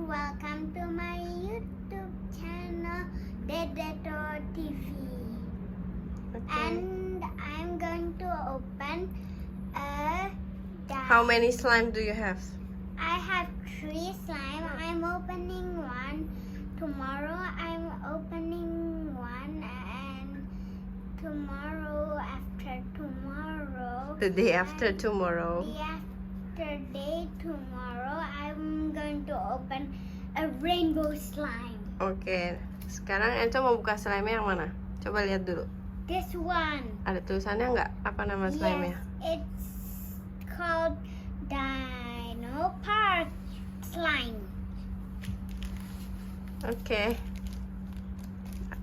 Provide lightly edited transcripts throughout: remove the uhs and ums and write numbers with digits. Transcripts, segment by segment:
welcome to my YouTube channel, Dinosaur TV. Okay. And I'm going to open a How many slime do you have? I have 3 slime. I'm opening one. Tomorrow I'm opening one, and tomorrow after tomorrow. The day after tomorrow. Day tomorrow I'm going to open a rainbow slime. Oke. Sekarang Enzo mau buka slime yang mana? Coba lihat dulu. This one. Ada tulisannya nggak? Apa nama slime-nya? Yes, it's called Dino Park slime. Oke.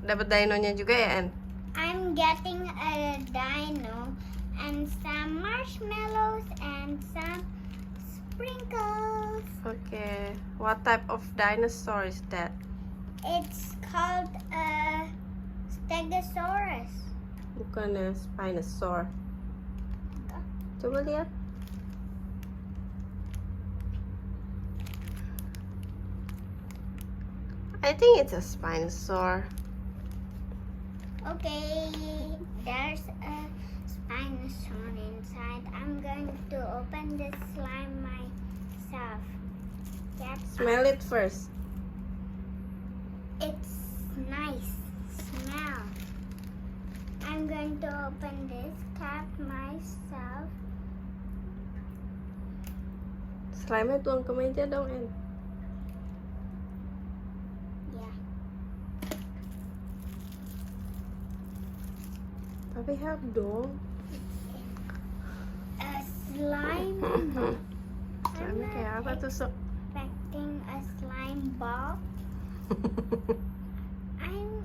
Dapat dinonya juga ya, En? I'm getting a dino and some marshmallows and some sprinkles. Oke. What type of dinosaur is that? It's called a stegosaurus. Bukan ya, Spinosaur. Coba lihat. I think it's a Spinosaur. Okay, there's a dinosaur inside. I'm going to open this slime myself. Smell it first. It's nice smell. I'm going to open this cap myself. Slime-nya tuang ke meja dong, En. Yeah. Tapi help dong. A slime. Slime kayak apa tuh, Sok? Expecting a slime ball. I'm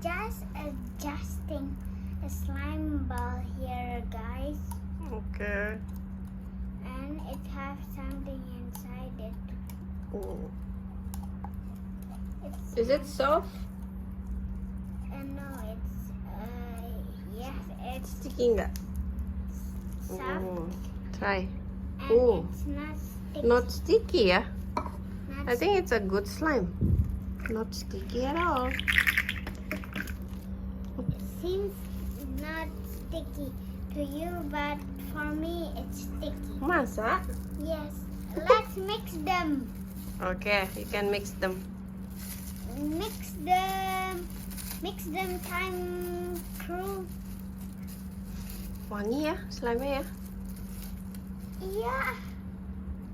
just adjusting a slime ball here, guys. Oke. And it has something inside it. Oh. It's Is it soft? no, it's yes, it's Sticky nggak? soft Try. and Oh. it's not sticky. Not sticky ya? Not I think it's a good slime. Not sticky at all. It seems not sticky to you, but for me it's sticky. Masa? Yes. Let's mix them. Oke, you can mix them. Mix them. Mix them time crew. Wangi ya slime-nya ya? Iya.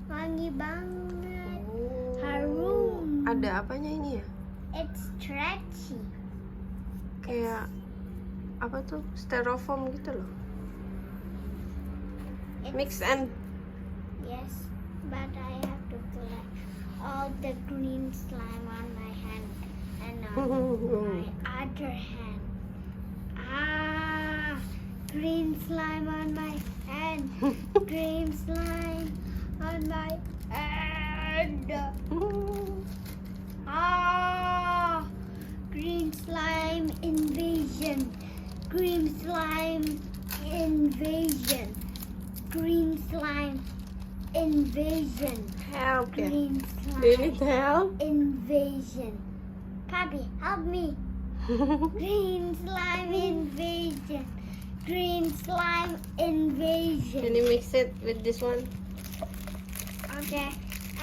Wangi banget. Oh. Harum. Ada apanya ini ya? It's stretchy. Kayak apa tuh? Styrofoam gitu loh. Mix and Yes, but I have to collect all the green slime on my hand and on my other hand. Green slime on my hand. Green slime on my hand. Green slime invasion. Green slime invasion. Green slime invasion. help ya. Green Do you slime need help? invasion. Papi, help me. Green slime invasion. Green slime invasion. Can you mix it with this one? Okay,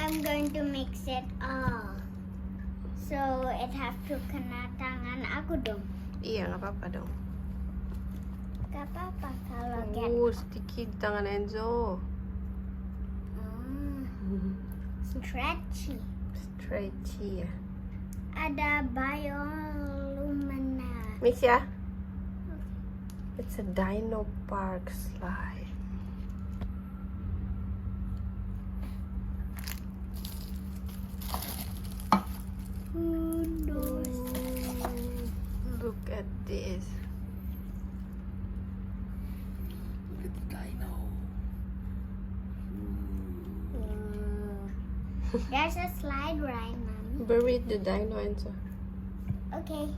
I'm going to mix it all. So it have to kena tangan aku dong. Iya, nggak apa-apa dong. Gak apa-apa kalau get. Sticky di tangan Enzo. Stretchy. Stretchy ya. Ada biolumina. Mix ya. It's a Dino Park slime. Who knows? Look at this. Look at the dino. There's a slide right, Mommy. Bury the dino, Enzo. Okay.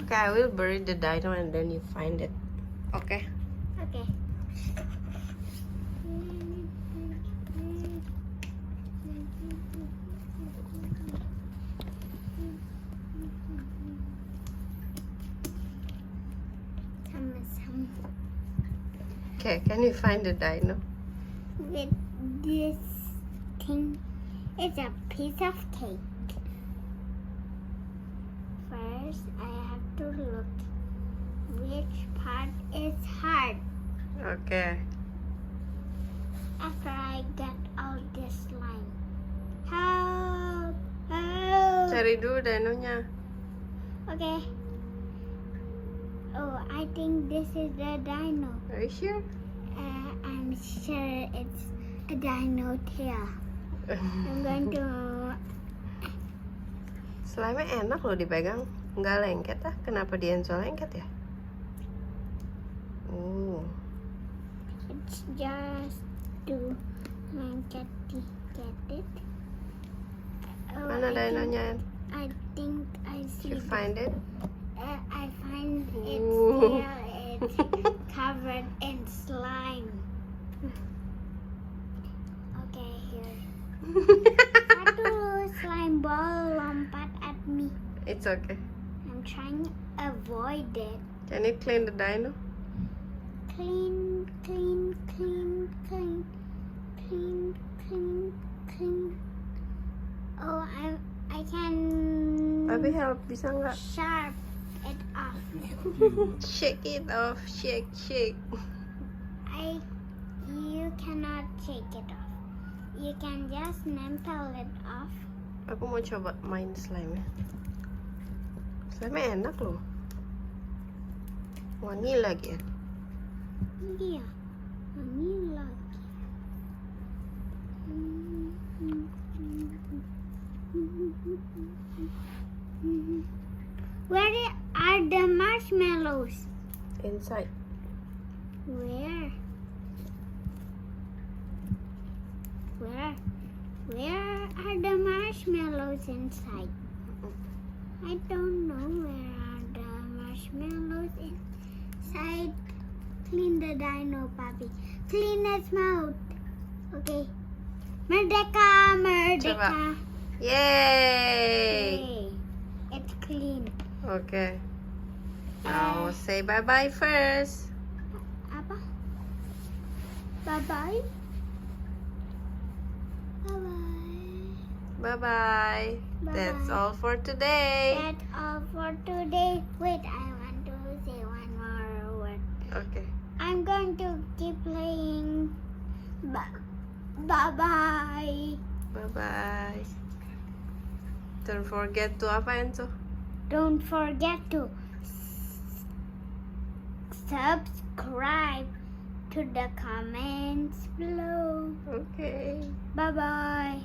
Okay, I will bury the dino and then you find it. Okay. Okay, can you find the dino? With this thing, it's a piece of cake. First, I have to look which part is hard. Okay. After I get all this slime. Help! Help! Cari dulu dinonya. Okay. Oh, I think this is the dino. Are you sure? I'm sure it's a dino tail. I'm going to... Slime enak loh dipegang. Nggak lengket ah. Kenapa dia yang so lengket ya? It's just to get it. Oh, Mana dinonya? I think I see. You find it? I find its Ooh. tail. It's covered in slime. Okay, here. Satu slime ball lompat at me. It's okay. I'm trying to avoid it. Can you clean the dino? Clean, clean, clean, clean, clean, clean, clean. Oh, I can Tapi help, bisa nggak? sharp it off. Shake it off, shake. You cannot shake it off. You can just nempel it off. Aku mau coba main slime ya. Slime enak loh. Wangi lagi ya. Iya, ini lagi. Where are the marshmallows? Inside. Where? Where are the marshmallows inside? I don't know where are the marshmallows inside. Clean the dino, Papi. Clean its mouth. Okay. Merdeka, merdeka. Coba. Yay! Yay. It's clean. Okay. Now say bye-bye first. Apa? Bye-bye. Bye-bye. Bye-bye. That's all for today. That's all for today. Wait, I want to say one more word. Okay. I'm going to keep playing. Bye-bye. Bye-bye. Don't forget to apa, Enzo? Don't forget to subscribe to the comments below. Okay. Bye-bye.